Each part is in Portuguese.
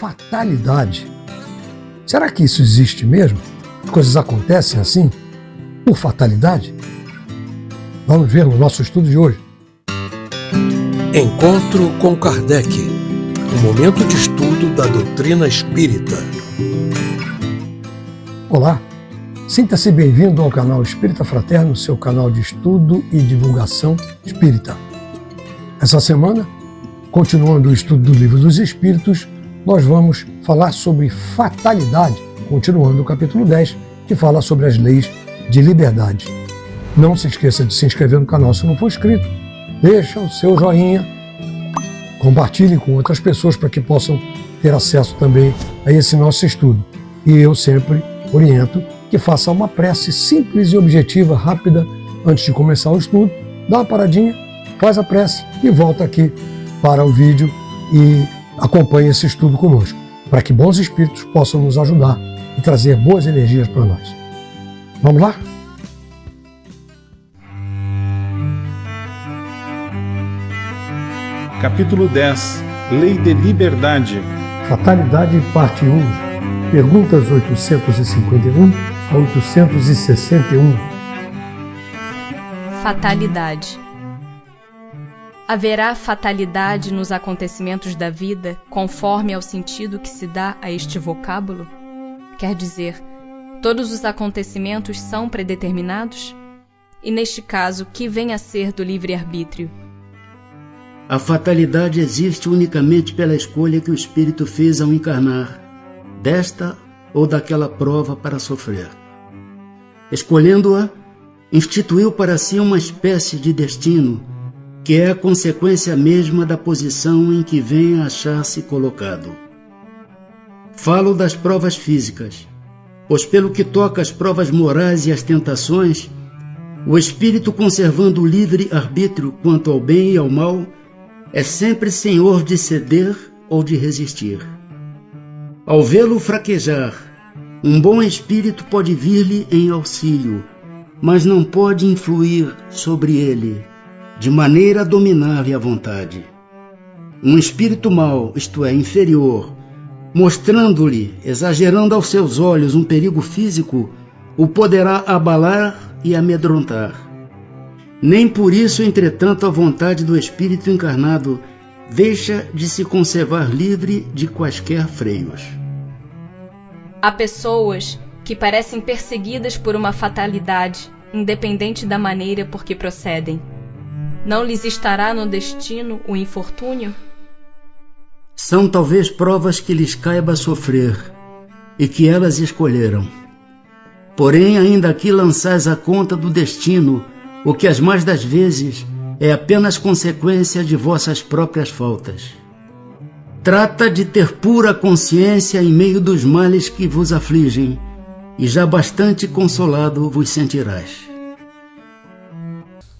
Fatalidade. Será que isso existe mesmo? As coisas acontecem assim, por fatalidade? Vamos ver no nosso estudo de hoje. Encontro com Kardec, um momento de estudo da doutrina espírita. Olá, sinta-se bem-vindo ao canal Espírita Fraterno, seu canal de estudo e divulgação espírita. Essa semana, continuando o estudo do Livro dos Espíritos, nós vamos falar sobre fatalidade, continuando o capítulo 10, que fala sobre as leis de liberdade. Não se esqueça de se inscrever no canal se não for inscrito, deixa o seu joinha, compartilhe com outras pessoas para que possam ter acesso também a esse nosso estudo. E eu sempre oriento que faça uma prece simples e objetiva, rápida, antes de começar o estudo, dá uma paradinha, faz a prece e volta aqui para o vídeo e acompanhe esse estudo conosco, para que bons espíritos possam nos ajudar e trazer boas energias para nós. Vamos lá? Capítulo 10. Lei de Liberdade. Fatalidade, parte 1. Perguntas 851 a 861. Fatalidade. Haverá fatalidade nos acontecimentos da vida conforme ao sentido que se dá a este vocábulo? Quer dizer, todos os acontecimentos são predeterminados? E neste caso, que vem a ser do livre-arbítrio? A fatalidade existe unicamente pela escolha que o espírito fez ao encarnar, desta ou daquela prova para sofrer. Escolhendo-a, instituiu para si uma espécie de destino, que é a consequência mesma da posição em que vem a achar-se colocado. Falo das provas físicas, pois pelo que toca às provas morais e às tentações, o espírito, conservando o livre arbítrio quanto ao bem e ao mal, é sempre senhor de ceder ou de resistir. Ao vê-lo fraquejar, um bom espírito pode vir-lhe em auxílio, mas não pode influir sobre ele, de maneira a dominar-lhe a vontade. Um espírito mau, isto é, inferior, mostrando-lhe, exagerando aos seus olhos um perigo físico, o poderá abalar e amedrontar. Nem por isso, entretanto, a vontade do espírito encarnado deixa de se conservar livre de quaisquer freios. Há pessoas que parecem perseguidas por uma fatalidade, independente da maneira por que procedem. Não lhes estará no destino o infortúnio? São talvez provas que lhes caiba sofrer e que elas escolheram. Porém, ainda aqui lançais à conta do destino o que as mais das vezes é apenas consequência de vossas próprias faltas. Trata de ter pura consciência em meio dos males que vos afligem, e já bastante consolado vos sentirás.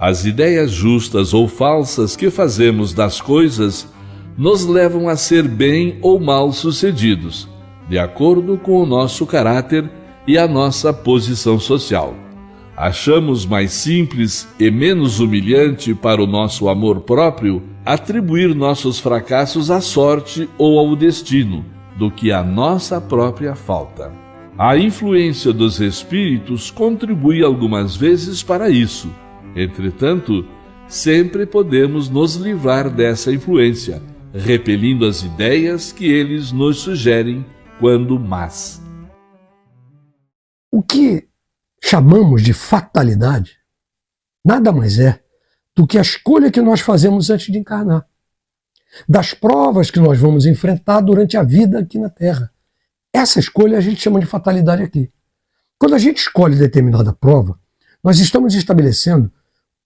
As ideias justas ou falsas que fazemos das coisas nos levam a ser bem ou mal sucedidos, de acordo com o nosso caráter e a nossa posição social. Achamos mais simples e menos humilhante para o nosso amor próprio atribuir nossos fracassos à sorte ou ao destino, do que à nossa própria falta. A influência dos espíritos contribui algumas vezes para isso. Entretanto, sempre podemos nos livrar dessa influência, repelindo as ideias que eles nos sugerem quando más. O que chamamos de fatalidade nada mais é do que a escolha que nós fazemos antes de encarnar, das provas que nós vamos enfrentar durante a vida aqui na Terra. Essa escolha a gente chama de fatalidade aqui. Quando a gente escolhe determinada prova, nós estamos estabelecendo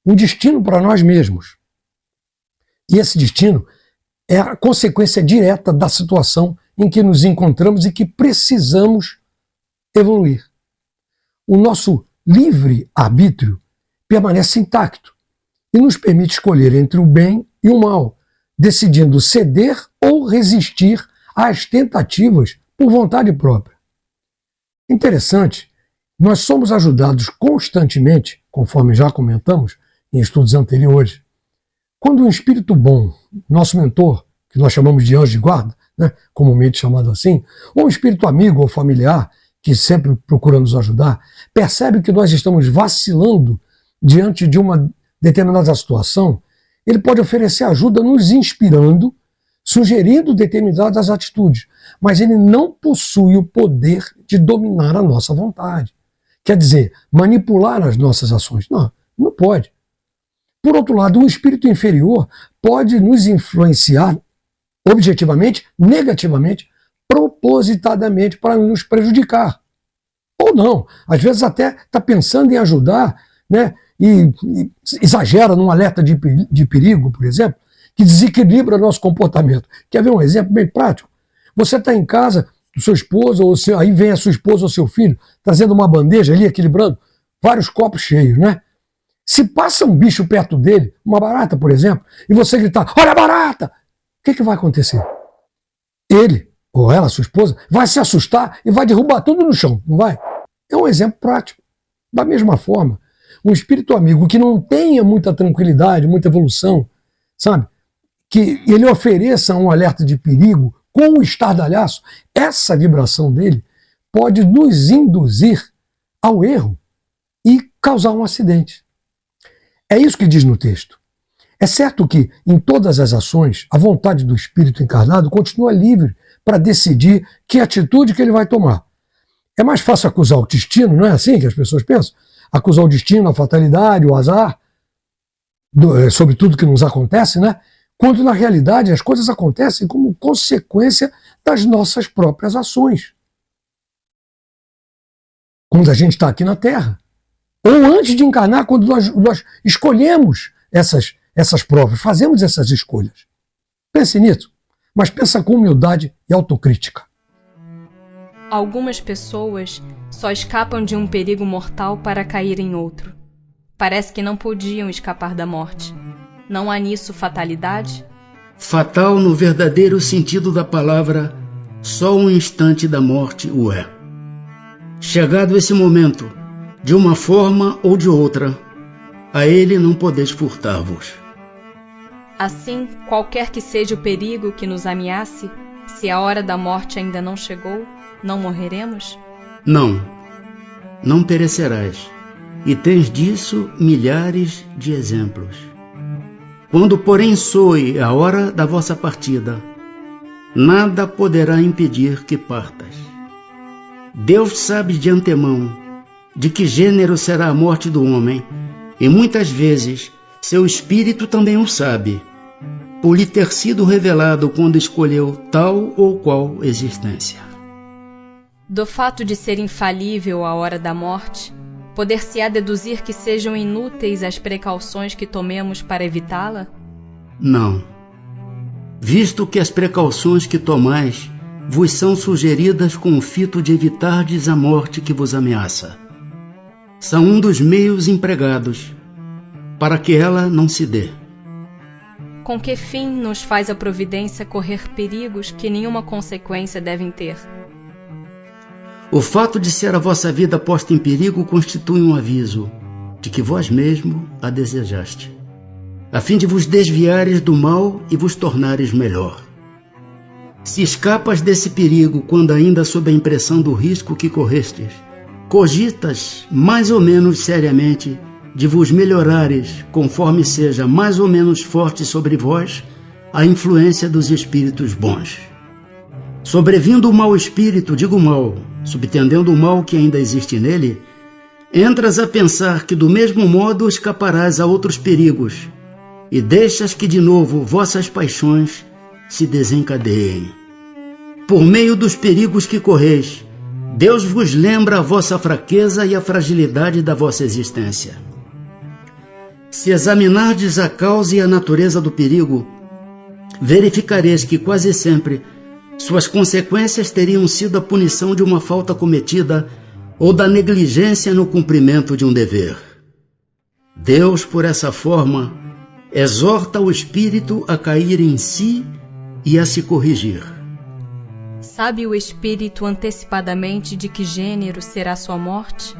um destino para nós mesmos. E esse destino é a consequência direta da situação em que nos encontramos e que precisamos evoluir. O nosso livre-arbítrio permanece intacto e nos permite escolher entre o bem e o mal, decidindo ceder ou resistir às tentativas por vontade própria. Interessante, nós somos ajudados constantemente, conforme já comentamos em estudos anteriores, quando um espírito bom, nosso mentor, que nós chamamos de anjo de guarda, né, comumente chamado assim, ou um espírito amigo ou familiar, que sempre procura nos ajudar, percebe que nós estamos vacilando diante de uma determinada situação, ele pode oferecer ajuda nos inspirando, sugerindo determinadas atitudes, mas ele não possui o poder de dominar a nossa vontade. Quer dizer, manipular as nossas ações. Não pode. Por outro lado, um espírito inferior pode nos influenciar objetivamente, negativamente, propositadamente para nos prejudicar. Ou não. Às vezes até está pensando em ajudar, né, e exagera num alerta de perigo, por exemplo, que desequilibra nosso comportamento. Quer ver um exemplo bem prático? Você está em casa, sua esposa, aí vem a sua esposa ou seu filho, trazendo uma bandeja ali, equilibrando vários copos cheios, né? Se passa um bicho perto dele, uma barata, por exemplo, e você gritar, olha a barata! O que vai acontecer? Ele, ou ela, sua esposa, vai se assustar e vai derrubar tudo no chão, não vai? É um exemplo prático. Da mesma forma, um espírito amigo que não tenha muita tranquilidade, muita evolução, sabe? Que ele ofereça um alerta de perigo com o estardalhaço, essa vibração dele pode nos induzir ao erro e causar um acidente. É isso que diz no texto. É certo que, em todas as ações, a vontade do espírito encarnado continua livre para decidir que atitude que ele vai tomar. É mais fácil acusar o destino, não é assim que as pessoas pensam? Acusar o destino, a fatalidade, o azar, sobre tudo que nos acontece, né? Quando, na realidade, as coisas acontecem como consequência das nossas próprias ações. Quando a gente está aqui na Terra. Ou antes de encarnar, quando nós escolhemos essas provas, fazemos essas escolhas. Pense nisso, mas pensa com humildade e autocrítica. Algumas pessoas só escapam de um perigo mortal para cair em outro. Parece que não podiam escapar da morte. Não há nisso fatalidade? Fatal no verdadeiro sentido da palavra, só um instante da morte o é. Chegado esse momento, de uma forma ou de outra, a ele não podeis furtar-vos. Assim, qualquer que seja o perigo que nos ameace, se a hora da morte ainda não chegou, não morreremos? Não perecerás, e tens disso milhares de exemplos. Quando, porém, soe a hora da vossa partida, nada poderá impedir que partas. Deus sabe de antemão de que gênero será a morte do homem, e muitas vezes seu espírito também o sabe, por lhe ter sido revelado quando escolheu tal ou qual existência. Do fato de ser infalível a hora da morte, poder-se-á deduzir que sejam inúteis as precauções que tomemos para evitá-la? Não. Visto que as precauções que tomais vos são sugeridas com o fito de evitardes a morte que vos ameaça, são um dos meios empregados para que ela não se dê. Com que fim nos faz a providência correr perigos que nenhuma consequência devem ter? O fato de ser a vossa vida posta em perigo constitui um aviso de que vós mesmo a desejaste, a fim de vos desviares do mal e vos tornares melhor. Se escapas desse perigo quando ainda sob a impressão do risco que correstes, cogitas mais ou menos seriamente de vos melhorares conforme seja mais ou menos forte sobre vós a influência dos espíritos bons. Sobrevindo o mau espírito, digo mal, subtendendo o mal que ainda existe nele, entras a pensar que do mesmo modo escaparás a outros perigos e deixas que de novo vossas paixões se desencadeiem. Por meio dos perigos que correis, Deus vos lembra a vossa fraqueza e a fragilidade da vossa existência. Se examinardes a causa e a natureza do perigo, verificareis que quase sempre suas consequências teriam sido a punição de uma falta cometida ou da negligência no cumprimento de um dever. Deus, por essa forma, exorta o espírito a cair em si e a se corrigir. Sabe o espírito antecipadamente de que gênero será sua morte?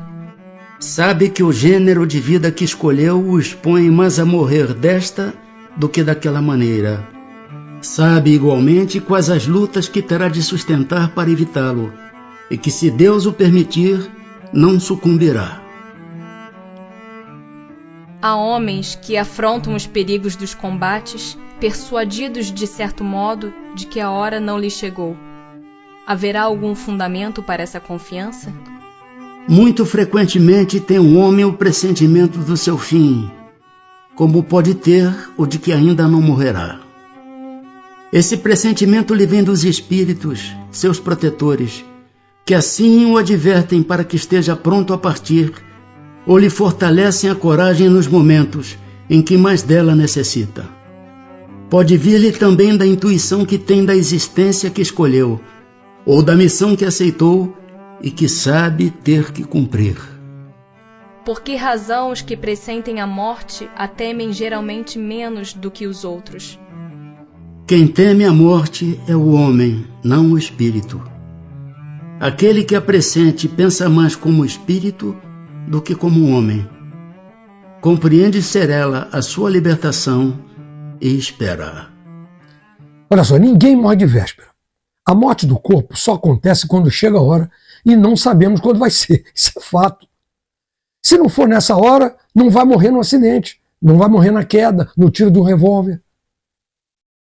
Sabe que o gênero de vida que escolheu o expõe mais a morrer desta do que daquela maneira. Sabe igualmente quais as lutas que terá de sustentar para evitá-lo, e que, se Deus o permitir, não sucumbirá. Há homens que afrontam os perigos dos combates, persuadidos de certo modo de que a hora não lhe chegou. Haverá algum fundamento para essa confiança? Muito frequentemente tem um homem o pressentimento do seu fim, como pode ter o de que ainda não morrerá. Esse pressentimento lhe vem dos espíritos, seus protetores, que assim o advertem para que esteja pronto a partir, ou lhe fortalecem a coragem nos momentos em que mais dela necessita. Pode vir-lhe também da intuição que tem da existência que escolheu, ou da missão que aceitou e que sabe ter que cumprir. Por que razão os que pressentem a morte a temem geralmente menos do que os outros? Quem teme a morte é o homem, não o espírito. Aquele que a pressente pensa mais como espírito do que como homem. Compreende ser ela a sua libertação e espera. Olha só, ninguém morre de véspera. A morte do corpo só acontece quando chega a hora e não sabemos quando vai ser. Isso é fato. Se não for nessa hora, não vai morrer no acidente, não vai morrer na queda, no tiro de um revólver.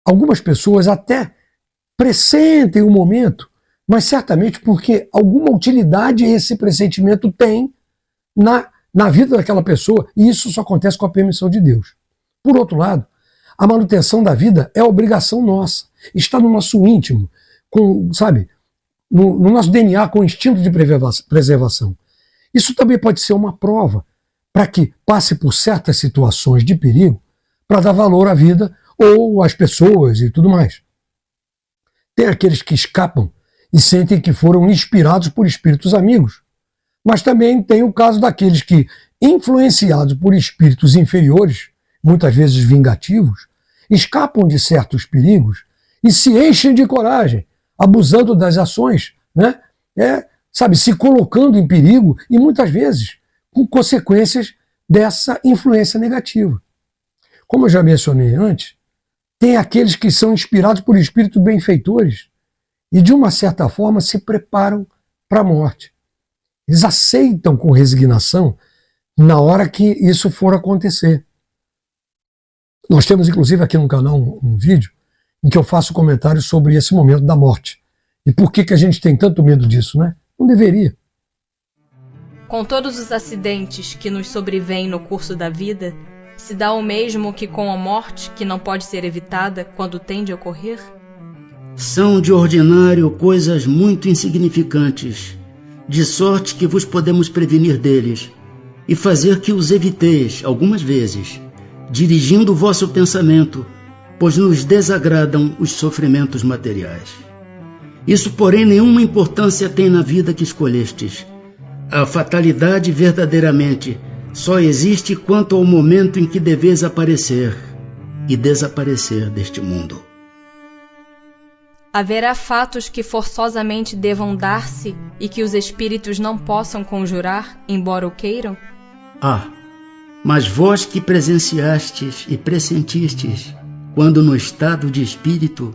Algumas pessoas até pressentem o momento, mas certamente porque alguma utilidade esse pressentimento tem na vida daquela pessoa, e isso só acontece com a permissão de Deus. Por outro lado, a manutenção da vida é obrigação nossa, está no nosso íntimo, no nosso DNA, com o instinto de preservação. Isso também pode ser uma prova para que passe por certas situações de perigo para dar valor à vida ou às pessoas e tudo mais. Tem aqueles que escapam e sentem que foram inspirados por espíritos amigos, mas também tem o caso daqueles que, influenciados por espíritos inferiores, muitas vezes vingativos, escapam de certos perigos e se enchem de coragem, abusando das ações, se colocando em perigo e muitas vezes com consequências dessa influência negativa. Como eu já mencionei antes, tem aqueles que são inspirados por espíritos benfeitores e, de uma certa forma, se preparam para a morte. Eles aceitam com resignação na hora que isso for acontecer. Nós temos, inclusive, aqui no canal um vídeo em que eu faço comentários sobre esse momento da morte. E por que a gente tem tanto medo disso, né? Não deveria. Com todos os acidentes que nos sobrevêm no curso da vida, se dá o mesmo que com a morte, que não pode ser evitada quando tem de ocorrer? São, de ordinário, coisas muito insignificantes, de sorte que vos podemos prevenir deles e fazer que os eviteis, algumas vezes, dirigindo o vosso pensamento, pois nos desagradam os sofrimentos materiais. Isso, porém, nenhuma importância tem na vida que escolhestes. A fatalidade verdadeiramente só existe quanto ao momento em que deveis aparecer e desaparecer deste mundo. Haverá fatos que forçosamente devam dar-se e que os espíritos não possam conjurar, embora o queiram? Mas vós que presenciastes e pressentistes, quando no estado de espírito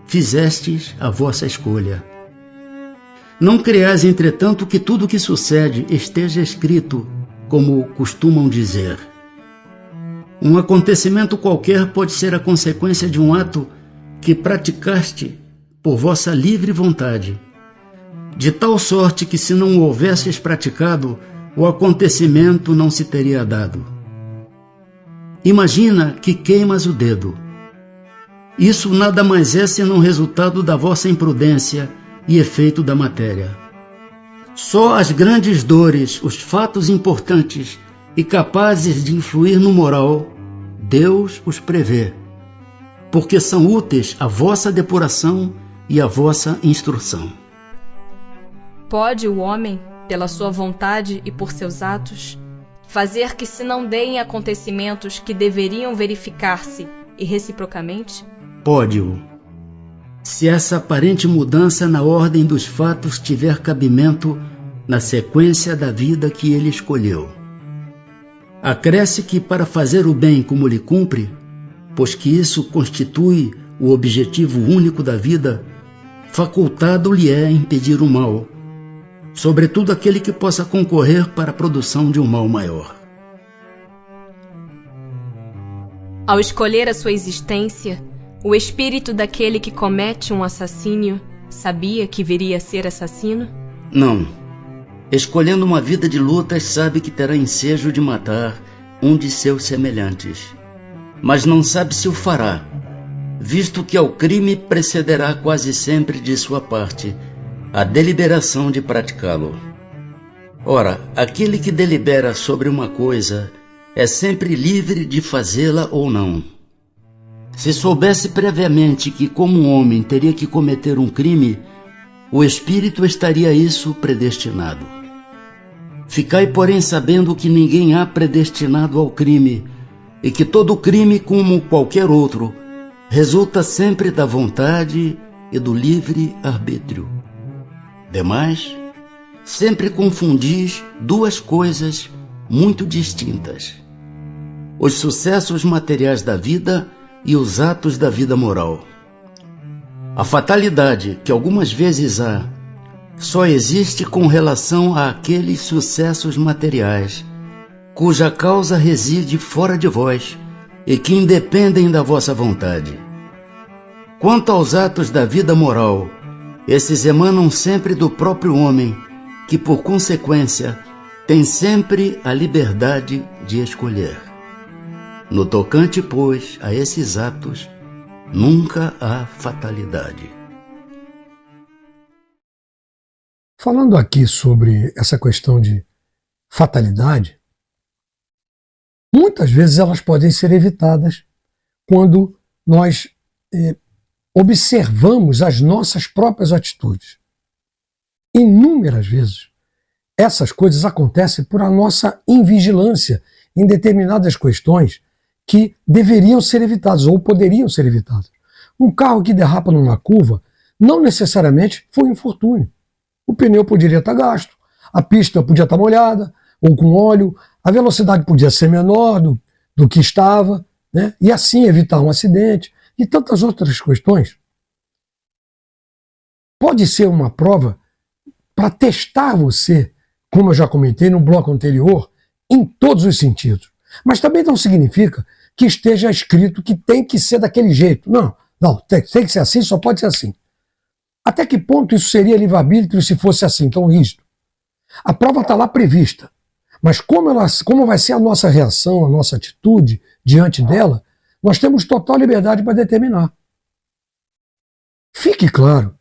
fizestes a vossa escolha. Não creais, entretanto, que tudo o que sucede esteja escrito, como costumam dizer. Um acontecimento qualquer pode ser a consequência de um ato que praticaste por vossa livre vontade, de tal sorte que, se não o houvesses praticado, o acontecimento não se teria dado. Imagina que queimas o dedo. Isso nada mais é senão resultado da vossa imprudência e efeito da matéria. Só as grandes dores, os fatos importantes e capazes de influir no moral, Deus os prevê, porque são úteis à vossa depuração e à vossa instrução. Pode o homem, pela sua vontade e por seus atos, fazer que se não deem acontecimentos que deveriam verificar-se e reciprocamente? Pode-o, se essa aparente mudança na ordem dos fatos tiver cabimento na sequência da vida que ele escolheu. Acresce que, para fazer o bem como lhe cumpre, pois que isso constitui o objetivo único da vida, facultado-lhe é impedir o mal, sobretudo aquele que possa concorrer para a produção de um mal maior. Ao escolher a sua existência, o espírito daquele que comete um assassínio sabia que viria a ser assassino? Não. Escolhendo uma vida de lutas, sabe que terá ensejo de matar um de seus semelhantes. Mas não sabe se o fará, visto que ao crime precederá quase sempre de sua parte a deliberação de praticá-lo. Ora, aquele que delibera sobre uma coisa é sempre livre de fazê-la ou não. Se soubesse previamente que, como um homem, teria que cometer um crime, o espírito estaria a isso predestinado. Ficai, porém, sabendo que ninguém há predestinado ao crime, e que todo crime, como qualquer outro, resulta sempre da vontade e do livre arbítrio. Demais, sempre confundis duas coisas muito distintas: os sucessos materiais da vida e os atos da vida moral. A fatalidade que algumas vezes há só existe com relação àqueles sucessos materiais cuja causa reside fora de vós e que independem da vossa vontade. Quanto aos atos da vida moral, esses emanam sempre do próprio homem, que por consequência tem sempre a liberdade de escolher. No tocante, pois, a esses atos, nunca há fatalidade. Falando aqui sobre essa questão de fatalidade, muitas vezes elas podem ser evitadas quando nós observamos as nossas próprias atitudes. Inúmeras vezes, essas coisas acontecem por a nossa invigilância em determinadas questões que deveriam ser evitadas ou poderiam ser evitadas. Um carro que derrapa numa curva não necessariamente foi um infortúnio. O pneu poderia estar gasto, a pista podia estar molhada ou com óleo, a velocidade podia ser menor do que estava, né? E assim evitar um acidente e tantas outras questões. Pode ser uma prova para testar você, como eu já comentei no bloco anterior, em todos os sentidos. Mas também não significa que esteja escrito que tem que ser daquele jeito. Não, tem que ser assim, só pode ser assim. Até que ponto isso seria livre-arbítrio se fosse assim, tão rígido? A prova está lá prevista. Mas como vai ser a nossa reação, a nossa atitude diante dela, nós temos total liberdade para determinar. Fique claro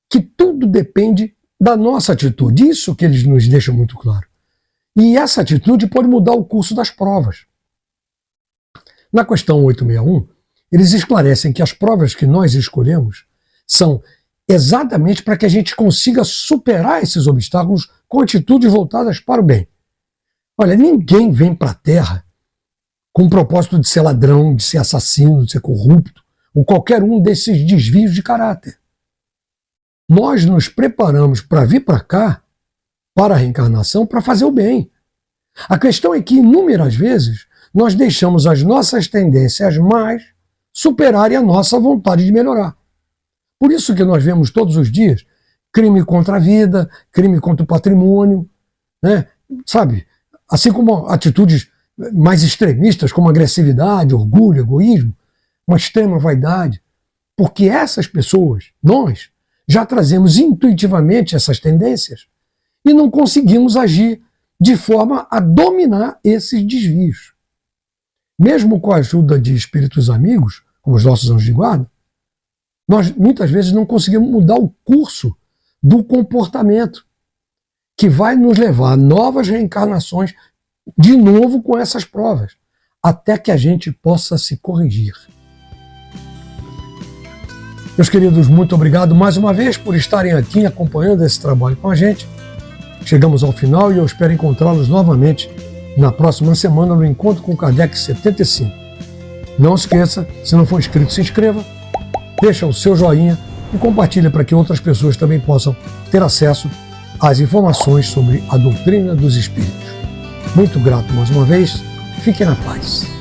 que tudo depende da nossa atitude. Isso que eles nos deixam muito claro. E essa atitude pode mudar o curso das provas. Na questão 861, eles esclarecem que as provas que nós escolhemos são exatamente para que a gente consiga superar esses obstáculos com atitudes voltadas para o bem. Olha, ninguém vem para a Terra com o propósito de ser ladrão, de ser assassino, de ser corrupto, ou qualquer um desses desvios de caráter. Nós nos preparamos para vir para cá, para a reencarnação, para fazer o bem. A questão é que, inúmeras vezes, nós deixamos as nossas tendências mais superarem a nossa vontade de melhorar. Por isso que nós vemos todos os dias crime contra a vida, crime contra o patrimônio, né? Sabe? Assim como atitudes mais extremistas, como agressividade, orgulho, egoísmo, uma extrema vaidade. Porque essas pessoas, nós, já trazemos intuitivamente essas tendências e não conseguimos agir de forma a dominar esses desvios. Mesmo com a ajuda de espíritos amigos, como os nossos anjos de guarda, nós muitas vezes não conseguimos mudar o curso do comportamento que vai nos levar a novas reencarnações de novo com essas provas, até que a gente possa se corrigir. Meus queridos, muito obrigado mais uma vez por estarem aqui acompanhando esse trabalho com a gente. Chegamos ao final e eu espero encontrá-los novamente na próxima semana no Encontro com Kardec 75. Não esqueça, se não for inscrito, se inscreva, deixa o seu joinha e compartilha para que outras pessoas também possam ter acesso às informações sobre a doutrina dos espíritos. Muito grato mais uma vez, fiquem na paz.